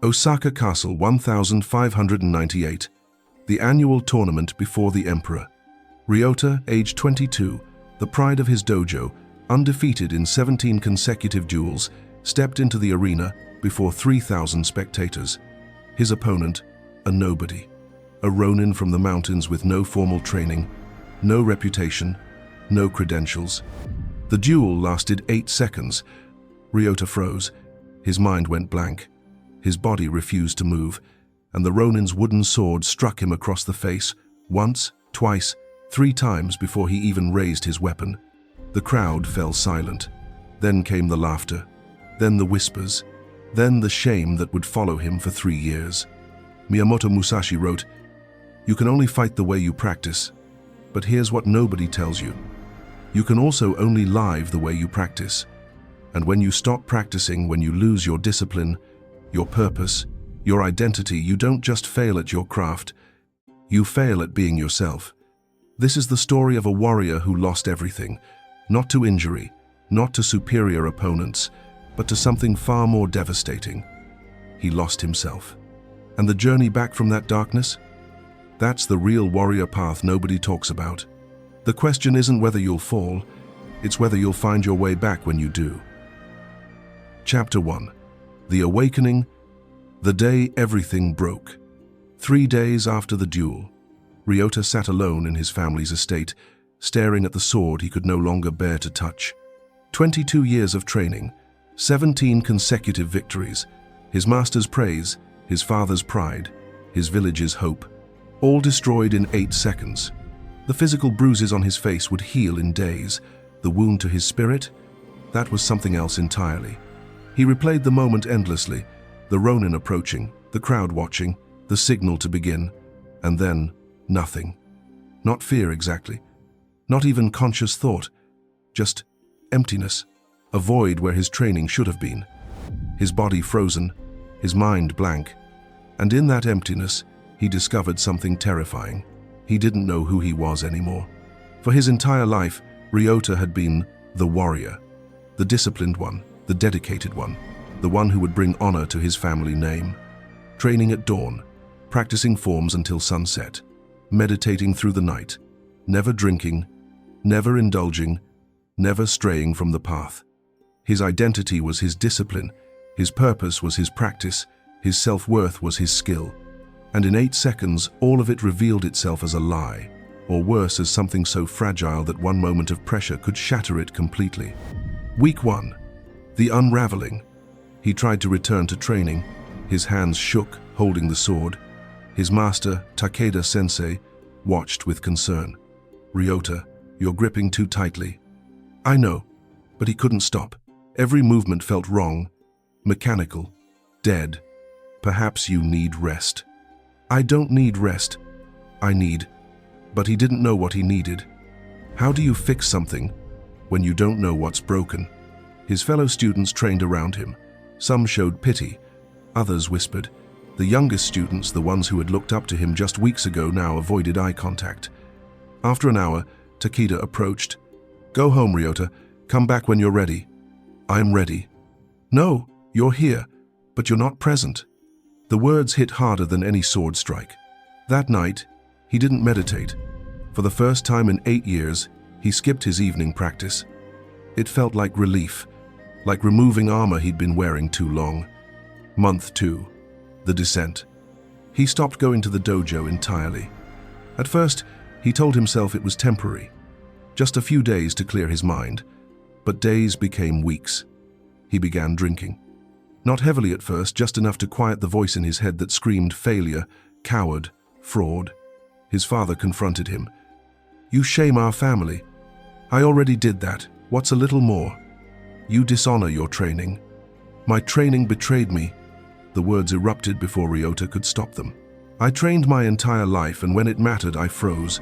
Osaka Castle 1598. The annual tournament before the emperor. Ryota, age 22, the pride of his dojo, undefeated in 17 consecutive duels, stepped into the arena before 3,000 spectators. His opponent, a nobody, a ronin from the mountains with no formal training, no reputation, no credentials. The duel lasted 8 seconds. Ryota froze. His mind went blank. His body refused to move, and the ronin's wooden sword struck him across the face, once, twice, 3 times before he even raised his weapon. The crowd fell silent. Then came the laughter, then the whispers, then the shame that would follow him for 3 years. Miyamoto Musashi wrote, "You can only fight the way you practice, but here's what nobody tells you. You can also only live the way you practice. And when you stop practicing, when you lose your discipline, your purpose, your identity, you don't just fail at your craft, you fail at being yourself." This is the story of a warrior who lost everything, not to injury, not to superior opponents, but to something far more devastating. He lost himself. And the journey back from that darkness? That's the real warrior path nobody talks about. The question isn't whether you'll fall, it's whether you'll find your way back when you do. Chapter 1. The Awakening. The day everything broke. 3 days after the duel, Ryota sat alone in his family's estate, staring at the sword he could no longer bear to touch. 22 years of training, 17 consecutive victories, his master's praise, his father's pride, his village's hope, all destroyed in 8 seconds. The physical bruises on his face would heal in days. The wound to his spirit? That was something else entirely. He replayed the moment endlessly, the ronin approaching, the crowd watching, the signal to begin, and then nothing. Not fear exactly, not even conscious thought, just emptiness, a void where his training should have been. His body frozen, his mind blank, and in that emptiness, he discovered something terrifying. He didn't know who he was anymore. For his entire life, Ryota had been the warrior, the disciplined one, the dedicated one, the one who would bring honor to his family name. Training at dawn, practicing forms until sunset, meditating through the night, never drinking, never indulging, never straying from the path. His identity was his discipline, his purpose was his practice, his self-worth was his skill. And in 8 seconds, all of it revealed itself as a lie, or worse, as something so fragile that one moment of pressure could shatter it completely. Week 1. The unraveling. He tried to return to training. His hands shook, holding the sword. His master, Takeda Sensei, watched with concern. "Ryota, you're gripping too tightly." "I know," but he couldn't stop. Every movement felt wrong, mechanical, dead. "Perhaps you need rest." "I don't need rest. I need..." But he didn't know what he needed. How do you fix something when you don't know what's broken? His fellow students trained around him. Some showed pity, others whispered. The youngest students, the ones who had looked up to him just weeks ago, now avoided eye contact. After an hour, Takeda approached. "Go home, Ryota. Come back when you're ready." "I'm ready." "No, you're here, but you're not present." The words hit harder than any sword strike. That night, he didn't meditate. For the first time in 8 years, he skipped his evening practice. It felt like relief, like removing armor he'd been wearing too long. Month 2. The descent. He stopped going to the dojo entirely. At first, he told himself it was temporary. Just a few days to clear his mind. But days became weeks. He began drinking. Not heavily at first, just enough to quiet the voice in his head that screamed failure, coward, fraud. His father confronted him. "You shame our family." "I already did that. What's a little more?" "You dishonor your training." "My training betrayed me." The words erupted before Ryota could stop them. "I trained my entire life, and when it mattered, I froze.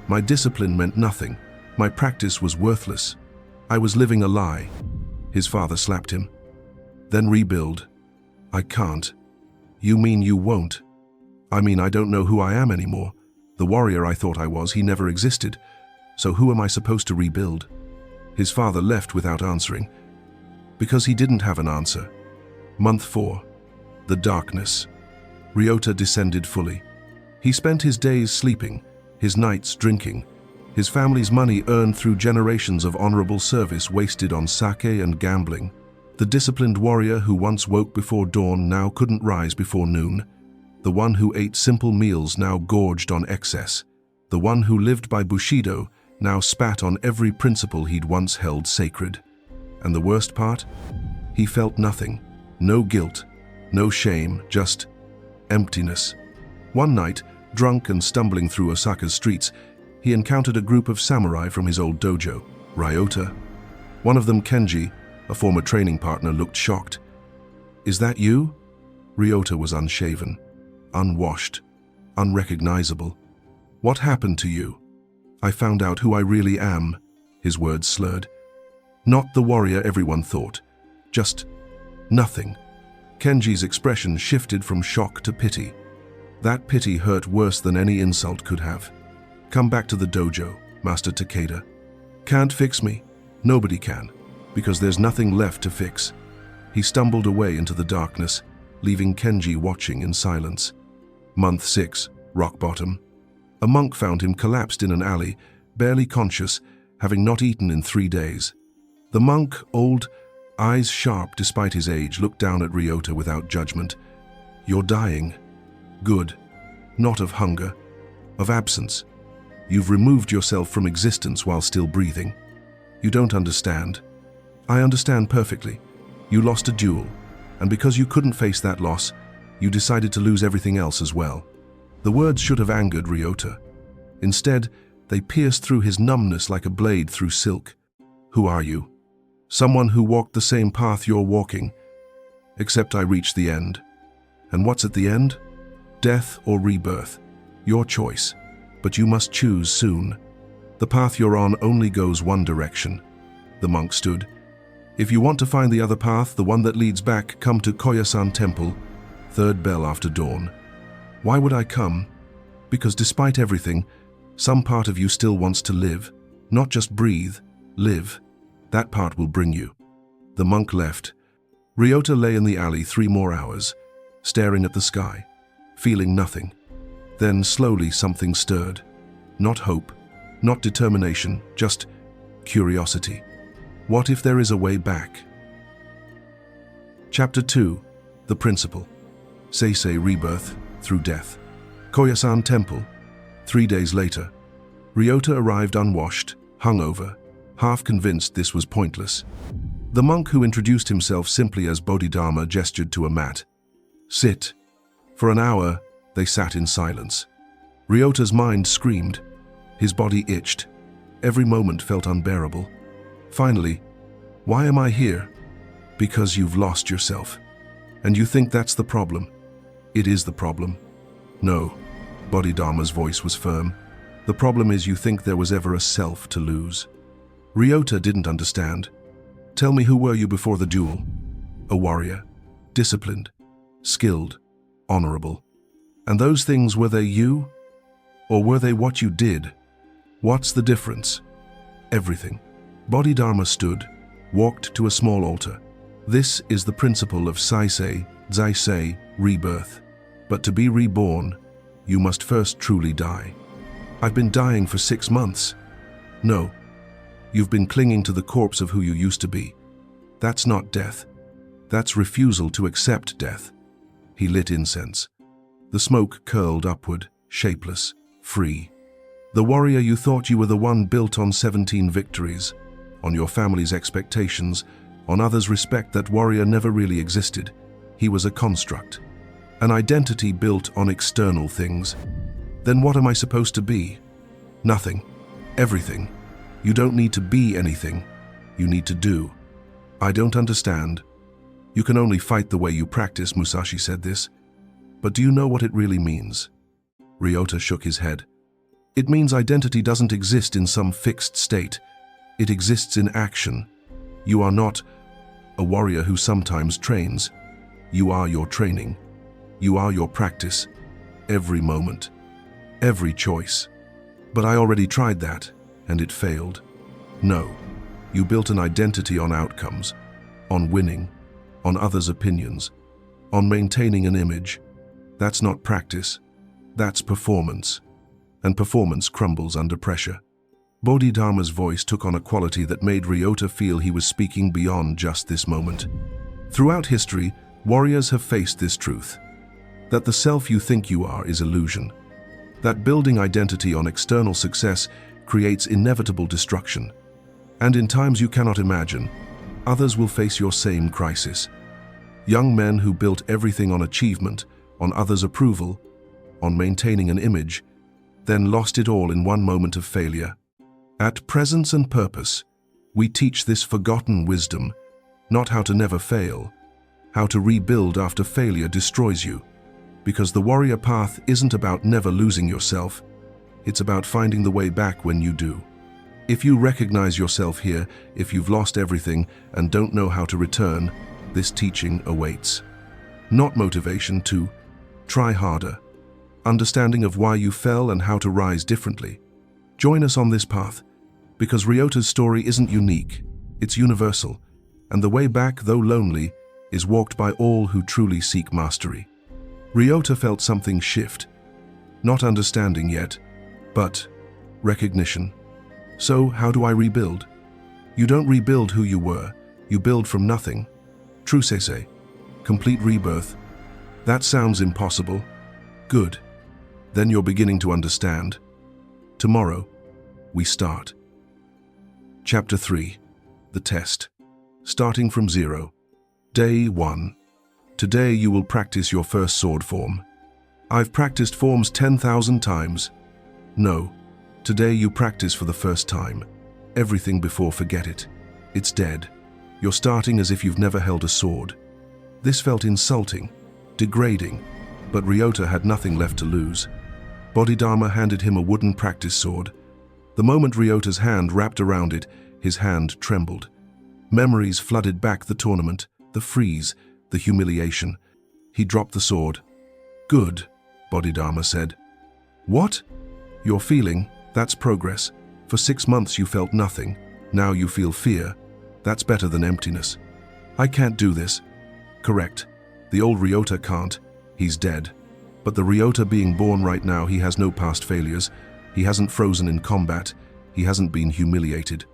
My discipline meant nothing. My practice was worthless. I was living a lie." His father slapped him. "Then rebuild." "I can't." "You mean you won't?" "I mean I don't know who I am anymore. The warrior I thought I was, he never existed. So who am I supposed to rebuild?" His father left without answering. Because he didn't have an answer. Month 4. The darkness. Ryota descended fully. He spent his days sleeping, his nights drinking, his family's money earned through generations of honorable service wasted on sake and gambling. The disciplined warrior who once woke before dawn now couldn't rise before noon. The one who ate simple meals now gorged on excess. The one who lived by Bushido now spat on every principle he'd once held sacred. And the worst part? He felt nothing. No guilt, no shame, just emptiness. One night, drunk and stumbling through Osaka's streets, he encountered a group of samurai from his old dojo, Ryota. One of them, Kenji, a former training partner, looked shocked. "Is that you?" Ryota was unshaven, unwashed, unrecognizable. "What happened to you?" "I found out who I really am," his words slurred. Not the warrior everyone thought, just nothing. Kenji's expression shifted from shock to pity. That pity hurt worse than any insult could have. "Come back to the dojo, Master Takeda." "Can't fix me." "Nobody can, because there's nothing left to fix." He stumbled away into the darkness, leaving Kenji watching in silence. Month 6, rock bottom. A monk found him collapsed in an alley, barely conscious, having not eaten in 3 days. The monk, old, eyes sharp despite his age, looked down at Ryota without judgment. "You're dying." "Good. Not of hunger, of absence. You've removed yourself from existence while still breathing. You don't understand." "I understand perfectly. You lost a duel, and because you couldn't face that loss, you decided to lose everything else as well." The words should have angered Ryota. Instead, they pierced through his numbness like a blade through silk. "Who are you?" "Someone who walked the same path you're walking. Except I reached the end." "And what's at the end?" "Death or rebirth. Your choice. But you must choose soon. The path you're on only goes one direction." The monk stood. "If you want to find the other path, the one that leads back, come to Koyasan Temple, 3rd bell after dawn." "Why would I come?" "Because despite everything, some part of you still wants to live. Not just breathe, live. That part will bring you." The monk left. Ryota lay in the alley 3 more hours, staring at the sky, feeling nothing. Then slowly something stirred. Not hope, not determination, just curiosity. What if there is a way back? Chapter 2. The Principle. Saisei Rebirth through Death. Koyasan Temple. 3 days later. Ryota arrived unwashed, hungover, half convinced this was pointless. The monk who introduced himself simply as Bodhidharma gestured to a mat. "Sit." For an hour, they sat in silence. Ryota's mind screamed. His body itched. Every moment felt unbearable. Finally, "Why am I here?" "Because you've lost yourself. And you think that's the problem." "It is the problem." "No," Bodhidharma's voice was firm. "The problem is you think there was ever a self to lose." Ryota didn't understand. "Tell me, who were you before the duel?" "A warrior. Disciplined. Skilled. Honorable." "And those things, were they you? Or were they what you did?" "What's the difference?" "Everything." Bodhidharma stood, walked to a small altar. "This is the principle of Saisei, rebirth. But to be reborn, you must first truly die." "I've been dying for 6 months." "No. You've been clinging to the corpse of who you used to be. That's not death. That's refusal to accept death." He lit incense. The smoke curled upward, shapeless, free. "The warrior you thought you were the one built on 17 victories, on your family's expectations, on others' respect. That warrior never really existed. He was a construct. An identity built on external things. Then what am I supposed to be? Nothing. Everything. You don't need to be anything. You need to do." "I don't understand." "You can only fight the way you practice," Musashi said this. "But do you know what it really means?" Ryota shook his head. "It means identity doesn't exist in some fixed state. It exists in action. You are not a warrior who sometimes trains. You are your training. You are your practice. Every moment. Every choice." "But I already tried that, and it failed." "No. You built an identity on outcomes, on winning, on others' opinions. on maintaining an image. That's not practice, that's performance. And performance crumbles under pressure. Bodhidharma's voice took on a quality that made Ryota feel he was speaking beyond just this moment. Throughout history, warriors have faced this truth: that the self you think you are is illusion. That building identity on external success creates inevitable destruction. And in times you cannot imagine, others will face your same crisis. Young men who built everything on achievement, on others' approval, on maintaining an image, then lost it all in one moment of failure. At Presence and Purpose, we teach this forgotten wisdom, not how to never fail, how to rebuild after failure destroys you. Because the warrior path isn't about never losing yourself, it's about finding the way back when you do. If you recognize yourself here, if you've lost everything and don't know how to return, this teaching awaits. Not motivation to try harder, understanding of why you fell and how to rise differently. Join us on this path, because Ryota's story isn't unique, it's universal, and the way back, though lonely, is walked by all who truly seek mastery. Ryota felt something shift, not understanding yet, but recognition. So, how do I rebuild? You don't rebuild who you were, you build from nothing. True Saisei, complete rebirth. That sounds impossible. Good. Then you're beginning to understand. Tomorrow, we start. Chapter 3. The Test. Starting from 0. Day 1. Today you will practice your first sword form. I've practiced forms 10,000 times. No. Today you practice for the first time. Everything before, forget it. It's dead. You're starting as if you've never held a sword. This felt insulting, degrading, but Ryota had nothing left to lose. Bodhidharma handed him a wooden practice sword. The moment Ryota's hand wrapped around it, his hand trembled. Memories flooded back: the tournament, the freeze, the humiliation. He dropped the sword. Good, Bodhidharma said. What? You're feeling, that's progress. For 6 months you felt nothing. Now you feel fear. That's better than emptiness. I can't do this. Correct. The old Ryota can't. He's dead. But the Ryota being born right now, he has no past failures. He hasn't frozen in combat. He hasn't been humiliated.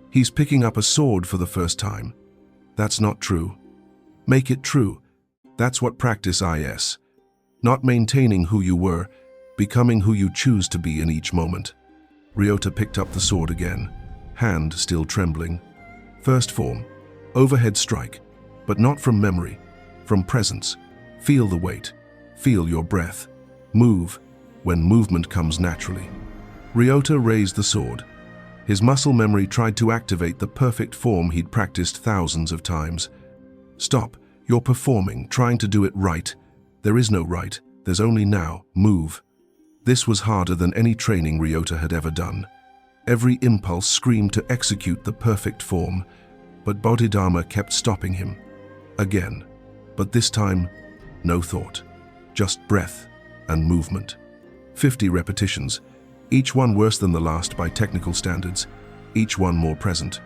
He's picking up a sword for the first time. That's not true. Make it true. That's what practice is. Not maintaining who you were, becoming who you choose to be in each moment. Ryota picked up the sword again, hand still trembling. First form, overhead strike, but not from memory, from presence. Feel the weight, feel your breath. Move when movement comes naturally. Ryota raised the sword. His muscle memory tried to activate the perfect form he'd practiced thousands of times. Stop, you're performing, trying to do it right. There is no right, there's only now. Move. This was harder than any training Ryota had ever done. Every impulse screamed to execute the perfect form, but Bodhidharma kept stopping him. Again, but this time, no thought, just breath and movement. 50 repetitions, each one worse than the last by technical standards, each one more present.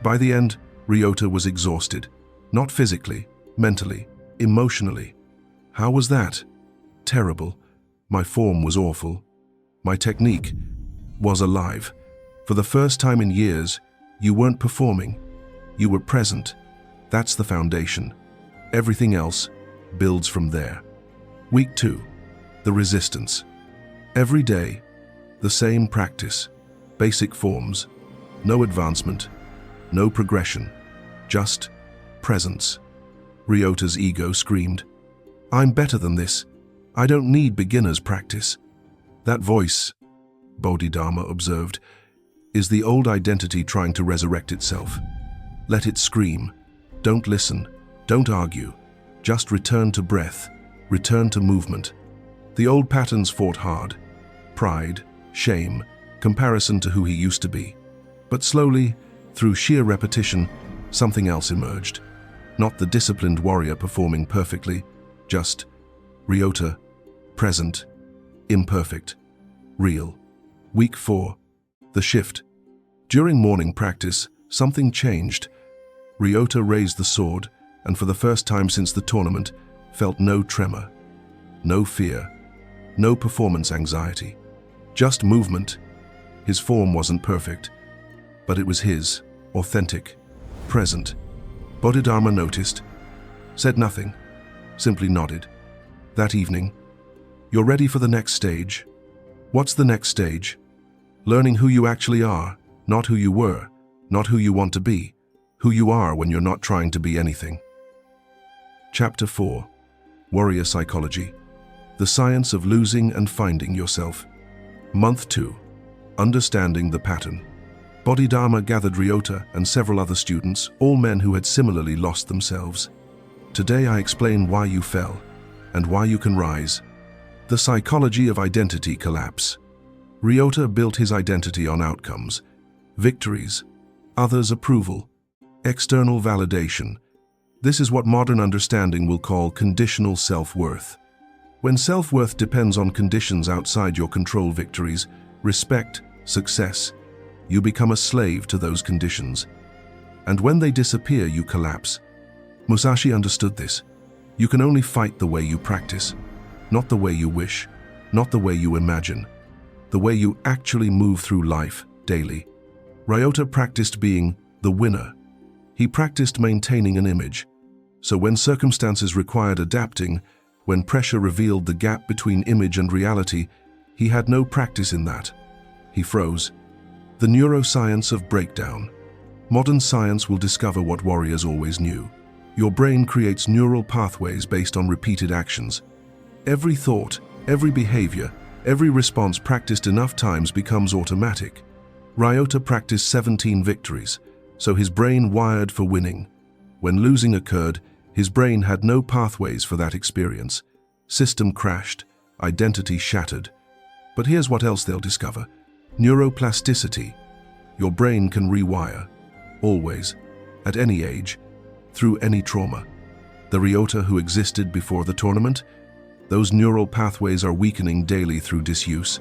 By the end, Ryota was exhausted, not physically, mentally, emotionally. How was that? Terrible. My form was awful. My technique was alive. For the first time in years, you weren't performing. You were present. That's the foundation. Everything else builds from there. Week 2. The resistance. Every day, the same practice. Basic forms. No advancement. No progression. Just presence. Ryota's ego screamed, I'm better than this. I don't need beginner's practice. That voice, Bodhidharma observed, is the old identity trying to resurrect itself. Let it scream. Don't listen. Don't argue. Just return to breath. Return to movement. The old patterns fought hard. Pride, shame, comparison to who he used to be. But slowly, through sheer repetition, something else emerged. Not the disciplined warrior performing perfectly, just Ryota, present, imperfect, real. Week 4. The shift. During morning practice, something changed. Ryota raised the sword, and for the first time since the tournament, felt no tremor, no fear, no performance anxiety, just movement. His form wasn't perfect, but it was his, authentic, present. Bodhidharma noticed, said nothing, simply nodded. That evening, "You're ready for the next stage." What's the next stage? Learning who you actually are, not who you were, not who you want to be, who you are when you're not trying to be anything. Chapter 4. Warrior Psychology. The Science of Losing and Finding Yourself. Month 2. Understanding the Pattern. Bodhidharma gathered Ryota and several other students, all men who had similarly lost themselves. Today I explain why you fell and why you can rise. The psychology of identity collapse. Ryota built his identity on outcomes, victories, others' approval, external validation. This is what modern understanding will call conditional self-worth. When self-worth depends on conditions outside your control, victories, respect, success, you become a slave to those conditions. And when they disappear, you collapse. Musashi understood this. You can only fight the way you practice, not the way you wish, not the way you imagine, the way you actually move through life daily. Ryota practiced being the winner. He practiced maintaining an image. So when circumstances required adapting, when pressure revealed the gap between image and reality, he had no practice in that. He froze. The neuroscience of breakdown. Modern science will discover what warriors always knew. Your brain creates neural pathways based on repeated actions. Every thought, every behavior, every response practiced enough times becomes automatic. Ryota practiced 17 victories, so his brain wired for winning. When losing occurred, his brain had no pathways for that experience. System crashed, identity shattered. But here's what else they'll discover. Neuroplasticity. Your brain can rewire, always, at any age, through any trauma. The Ryota who existed before the tournament, those neural pathways are weakening daily through disuse.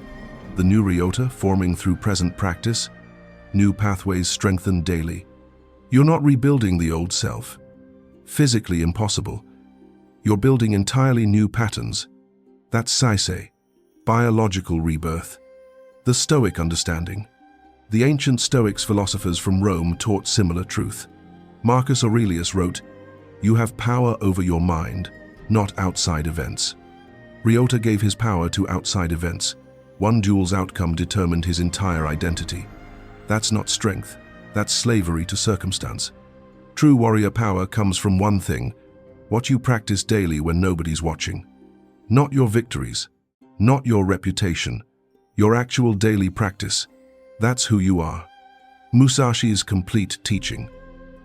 The new Ryota forming through present practice, new pathways strengthened daily. You're not rebuilding the old self. Physically impossible. You're building entirely new patterns. That's Saisei, biological rebirth. The Stoic understanding. The ancient Stoics philosophers from Rome taught similar truth. Marcus Aurelius wrote, "You have power over your mind, not outside events." Ryota gave his power to outside events. One duel's outcome determined his entire identity. That's not strength, that's slavery to circumstance. True warrior power comes from one thing, what you practice daily when nobody's watching. Not your victories, not your reputation, your actual daily practice. That's who you are. Musashi's complete teaching.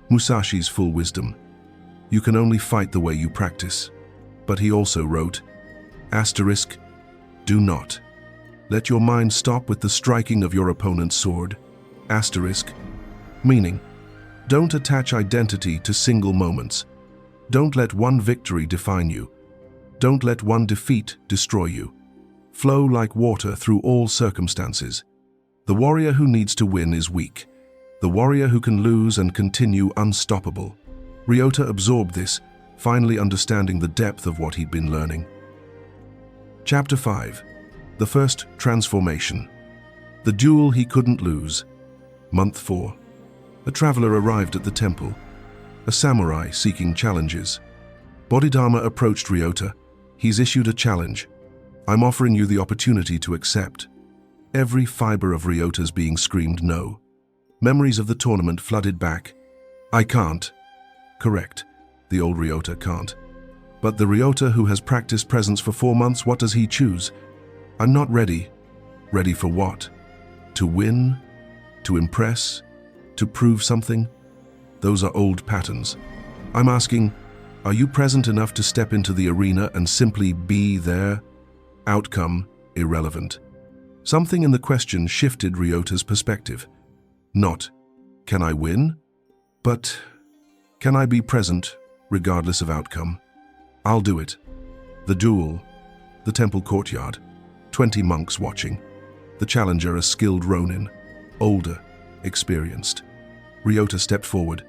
Musashi's full wisdom. You can only fight the way you practice. But he also wrote, asterisk, do not let your mind stop with the striking of your opponent's sword. Asterisk, meaning, don't attach identity to single moments. Don't let one victory define you. Don't let one defeat destroy you. Flow like water through all circumstances. The warrior who needs to win is weak. The warrior who can lose and continue unstoppable. Ryota absorbed this, finally understanding the depth of what he'd been learning. Chapter 5. The First Transformation. The Duel He Couldn't Lose. Month 4. A traveler arrived at the temple, a samurai seeking challenges. Bodhidharma approached Ryota. He's issued a challenge. I'm offering you the opportunity to accept. Every fiber of Ryota's being screamed no. Memories of the tournament flooded back. I can't. Correct. The old Ryota can't. But the Ryota who has practiced presence for 4 months, what does he choose? I'm not ready. Ready for what? To win? To impress? To prove something? Those are old patterns. I'm asking, are you present enough to step into the arena and simply be there? Outcome, irrelevant. Something in the question shifted Ryota's perspective. Not, can I win? But, can I be present, regardless of outcome? I'll do it. The duel. The temple courtyard. 20 monks watching. The challenger, a skilled ronin. Older, experienced. Ryota stepped forward,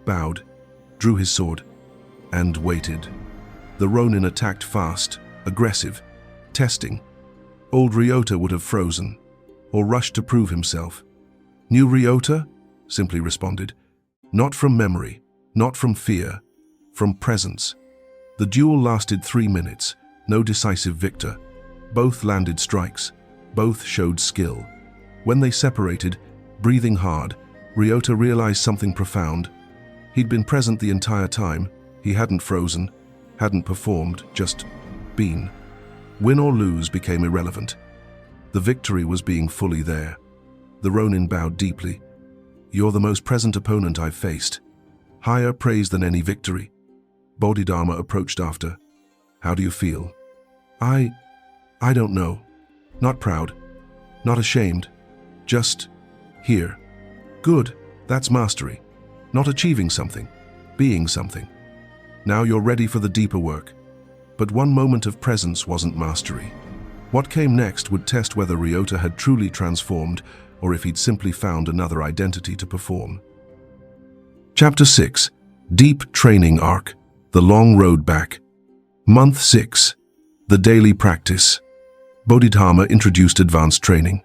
bowed, drew his sword, and waited. The Ronin attacked fast, aggressive, testing. Old Ryota would have frozen, or rushed to prove himself. New Ryota simply responded, not from memory, not from fear, from presence. The duel lasted 3 minutes, no decisive victor. Both landed strikes, both showed skill. When they separated, breathing hard, Ryota realized something profound. He'd been present the entire time. He hadn't frozen, hadn't performed, just been. Win or lose became irrelevant. The victory was being fully there. The Ronin bowed deeply. You're the most present opponent I've faced. Higher praise than any victory. Bodhidharma approached after. How do you feel? I don't know. Not proud. Not ashamed. Just here. Good, that's mastery. Not achieving something, being something. Now you're ready for the deeper work. But one moment of presence wasn't mastery. What came next would test whether Ryota had truly transformed or if he'd simply found another identity to perform. Chapter 6. Deep Training Arc. The Long Road Back. Month 6. The Daily Practice. Bodhidharma introduced advanced training.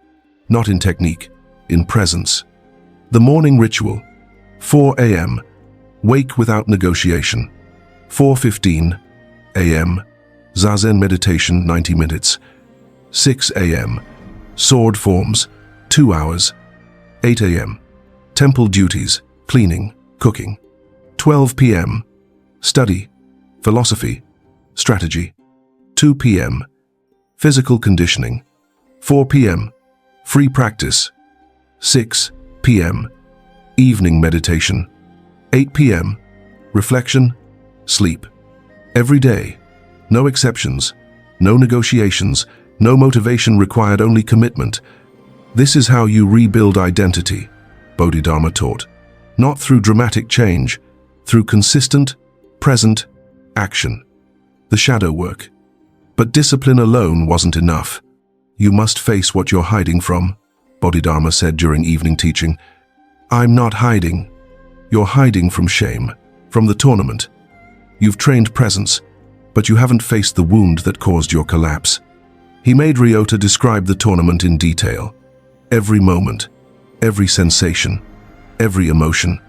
Not in technique, in presence. The morning ritual. 4 a.m. Wake without negotiation. 4:15 a.m. Zazen meditation 90 minutes. 6 a.m. Sword forms 2 hours. 8 a.m. Temple duties, cleaning, cooking. 12 p.m. Study, philosophy, strategy. 2 p.m. Physical conditioning. 4 p.m. Free practice. 6 p.m. Evening meditation. 8 p.m. Reflection, sleep. Every day. No exceptions. No negotiations. No motivation required, only commitment. This is how you rebuild identity, Bodhidharma taught. Not through dramatic change, through consistent, present action. The shadow work. But discipline alone wasn't enough. You must face what you're hiding from, Bodhidharma said during evening teaching. I'm not hiding. You're hiding from shame, from the tournament. You've trained presence, but you haven't faced the wound that caused your collapse. He made Ryota describe the tournament in detail. Every moment, every sensation, every emotion.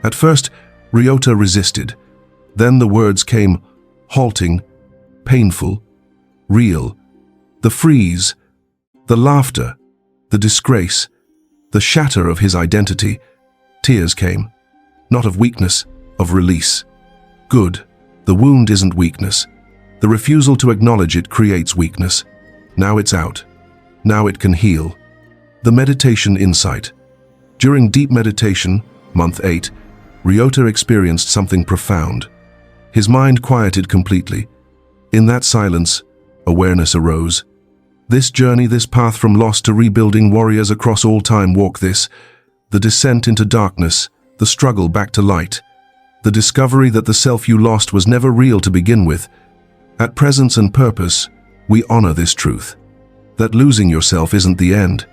At first, Ryota resisted. Then the words came, halting, painful, real. The freeze, the laughter, the disgrace, the shatter of his identity. Tears came, not of weakness, of release. Good, the wound isn't weakness. The refusal to acknowledge it creates weakness. Now it's out. Now it can heal. The meditation insight. During deep meditation, month 8, Ryota experienced something profound. His mind quieted completely. In that silence, awareness arose. This journey, this path from lost to rebuilding, warriors across all time walk this. The descent into darkness, the struggle back to light. The discovery that the self you lost was never real to begin with. At presence and purpose, we honor this truth. That losing yourself isn't the end.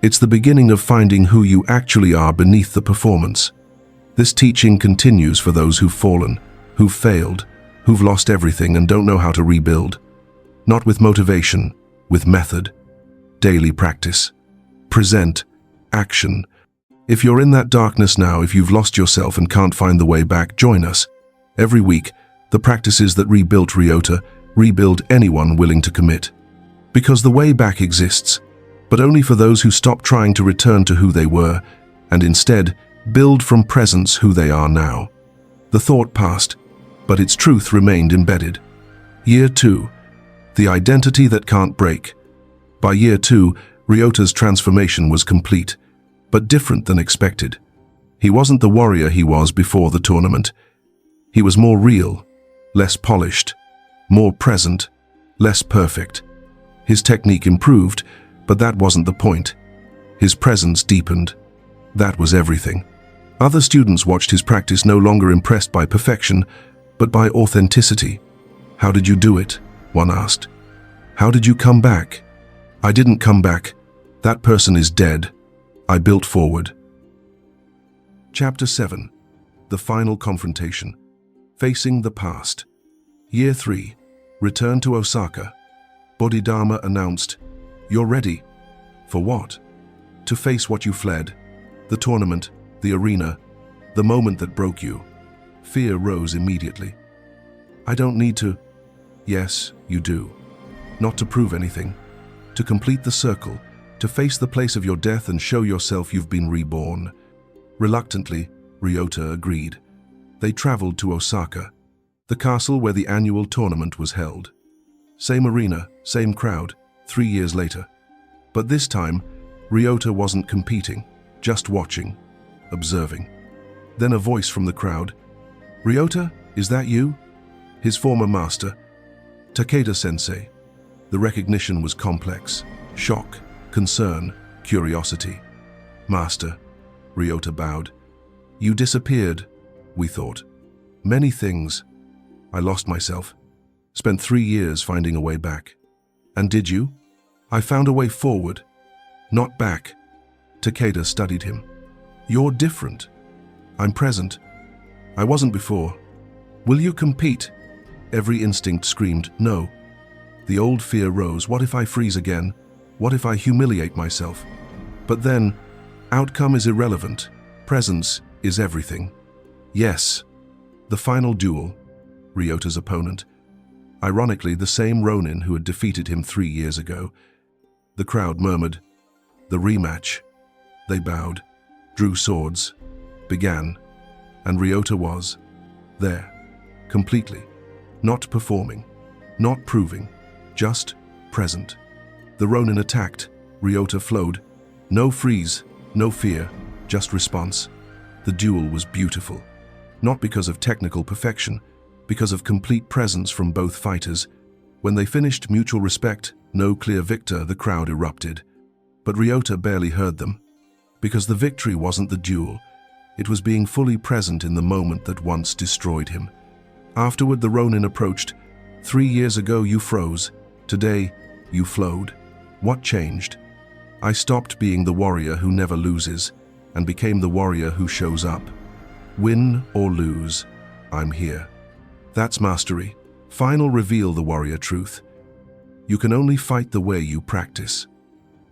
It's the beginning of finding who you actually are beneath the performance. This teaching continues for those who've fallen, who've failed, who've lost everything and don't know how to rebuild. Not with motivation, with method. Daily practice. Present. Action. If you're in that darkness now, if you've lost yourself and can't find the way back, join us. Every week, the practices that rebuilt Ryota rebuild anyone willing to commit. Because the way back exists, but only for those who stop trying to return to who they were, and instead build from presence who they are now. The thought passed, but its truth remained embedded. Year 2. The identity that can't break. By year 2, Ryota's transformation was complete, but different than expected. He wasn't the warrior he was before the tournament. He was more real, less polished, more present, less perfect. His technique improved, but that wasn't the point. His presence deepened. That was everything. Other students watched his practice, no longer impressed by perfection, but by authenticity. How did you do it? One asked. How did you come back? I didn't come back. That person is dead. I built forward. Chapter 7. The Final Confrontation. Facing the Past. Year 3. Return to Osaka. Bodhidharma announced, "You're ready." For what? To face what you fled. The tournament, the arena, the moment that broke you. Fear rose immediately. "I don't need to." Yes, you do. Not to prove anything. To complete the circle, to face the place of your death and show yourself you've been reborn. Reluctantly, Ryota agreed. They traveled to Osaka, the castle where the annual tournament was held. Same arena, same crowd, 3 years later. But this time, Ryota wasn't competing, just watching, observing. Then a voice from the crowd. "Ryota, is that you?" His former master, Takeda-sensei. The recognition was complex. Shock, concern, curiosity. "Master," Ryota bowed. "You disappeared," we thought. "Many things. I lost myself. Spent 3 years finding a way back." "And did you?" "I found a way forward, not back." Takeda studied him. "You're different." "I'm present. I wasn't before." "Will you compete?" Every instinct screamed, "No." The old fear rose. What if I freeze again? What if I humiliate myself? But then, outcome is irrelevant. Presence is everything. Yes. The final duel, Ryota's opponent. Ironically, the same Ronin who had defeated him 3 years ago. The crowd murmured, "The rematch." They bowed, drew swords, began, and Ryota was there, completely, not performing, not proving, just present. The Ronin attacked, Ryota flowed. No freeze, no fear, just response. The duel was beautiful, not because of technical perfection, because of complete presence from both fighters. When they finished, mutual respect, no clear victor, the crowd erupted. But Ryota barely heard them, because the victory wasn't the duel. It was being fully present in the moment that once destroyed him. Afterward, the Ronin approached. 3 years ago you froze. Today, you flowed. What changed? I stopped being the warrior who never loses and became the warrior who shows up. Win or lose, I'm here. That's mastery. Final reveal the warrior truth. You can only fight the way you practice.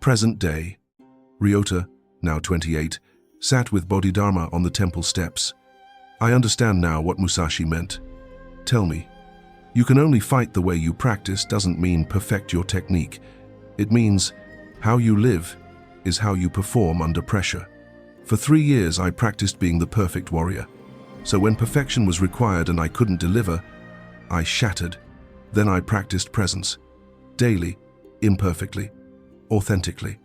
Present day. Ryota, now 28, sat with Bodhidharma on the temple steps. I understand now what Musashi meant. Tell me, you can only fight the way you practice doesn't mean perfect your technique. It means how you live is how you perform under pressure. For 3 years I practiced being the perfect warrior. So when perfection was required and I couldn't deliver, I shattered. Then I practiced presence. Daily, imperfectly, authentically.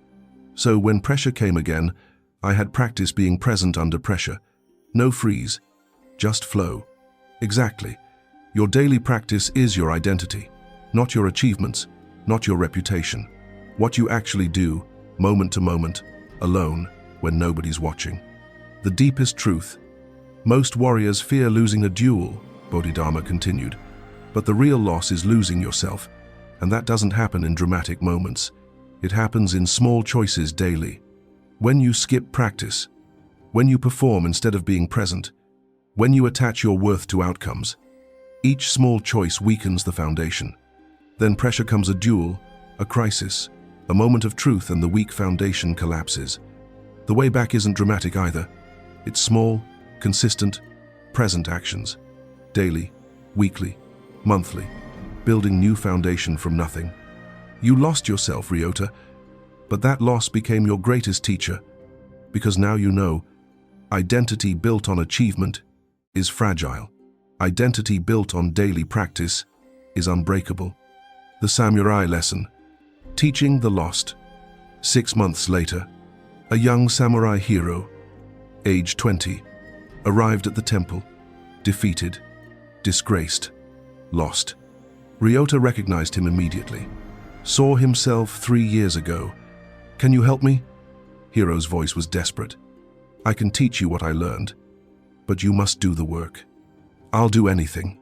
So when pressure came again, I had practice being present under pressure. No freeze, just flow. Exactly. Your daily practice is your identity, not your achievements, not your reputation. What you actually do, moment to moment, alone, when nobody's watching. The deepest truth. Most warriors fear losing a duel, Bodhidharma continued. But the real loss is losing yourself, and that doesn't happen in dramatic moments. It happens in small choices daily. When you skip practice, when you perform instead of being present, when you attach your worth to outcomes, each small choice weakens the foundation. Then pressure comes a duel, a crisis, a moment of truth, and the weak foundation collapses. The way back isn't dramatic either. It's small, consistent, present actions. Daily, weekly, monthly, building new foundation from nothing. You lost yourself, Ryota, but that loss became your greatest teacher, because now you know, identity built on achievement is fragile. Identity built on daily practice is unbreakable. The samurai lesson. Teaching the lost. 6 months later, a young samurai hero, age 20, arrived at the temple, defeated, disgraced, lost. Ryota recognized him immediately. Saw himself 3 years ago. Can you help me? Hero's voice was desperate. I can teach you what I learned, but you must do the work. I'll do anything.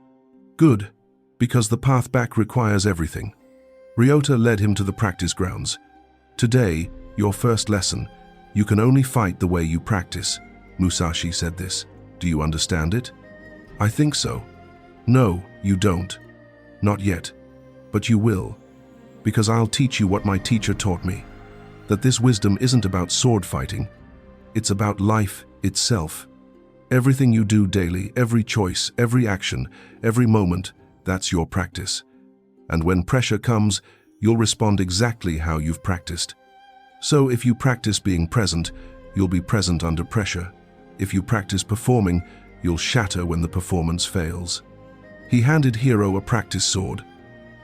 Good, because the path back requires everything. Ryota led him to the practice grounds. Today, your first lesson, you can only fight the way you practice. Musashi said this. Do you understand it? I think so. No, you don't. Not yet, but you will, because I'll teach you what my teacher taught me, that this wisdom isn't about sword fighting, it's about life itself. Everything you do daily, every choice, every action, every moment, that's your practice. And when pressure comes, you'll respond exactly how you've practiced. So if you practice being present, you'll be present under pressure. If you practice performing, you'll shatter when the performance fails. He handed Hiro a practice sword.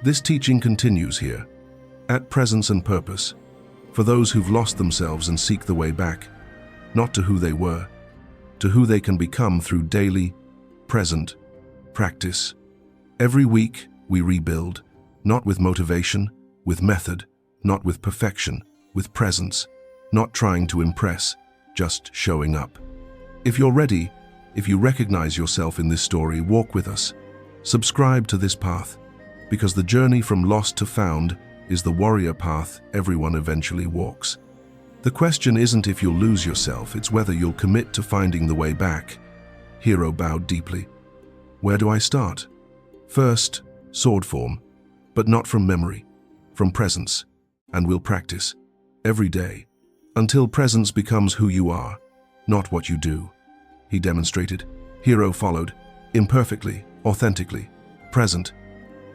This teaching continues here, at presence and purpose, for those who've lost themselves and seek the way back, not to who they were, to who they can become through daily, present practice. Every week, we rebuild, not with motivation, with method, not with perfection, with presence, not trying to impress, just showing up. If you're ready, if you recognize yourself in this story, walk with us. Subscribe to this path, because the journey from lost to found is the warrior path everyone eventually walks. The question isn't if you'll lose yourself, it's whether you'll commit to finding the way back. Hiro bowed deeply. Where do I start? First, sword form, but not from memory, from presence, and we'll practice every day until presence becomes who you are, not what you do. He demonstrated. Hiro followed, imperfectly, authentically, present,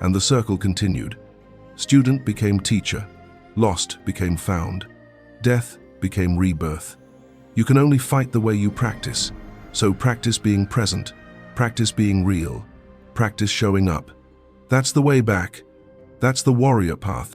and the circle continued. Student became teacher, lost became found, death became rebirth. You can only fight the way you practice, so practice being present, practice being real, practice showing up. That's the way back. That's the warrior path.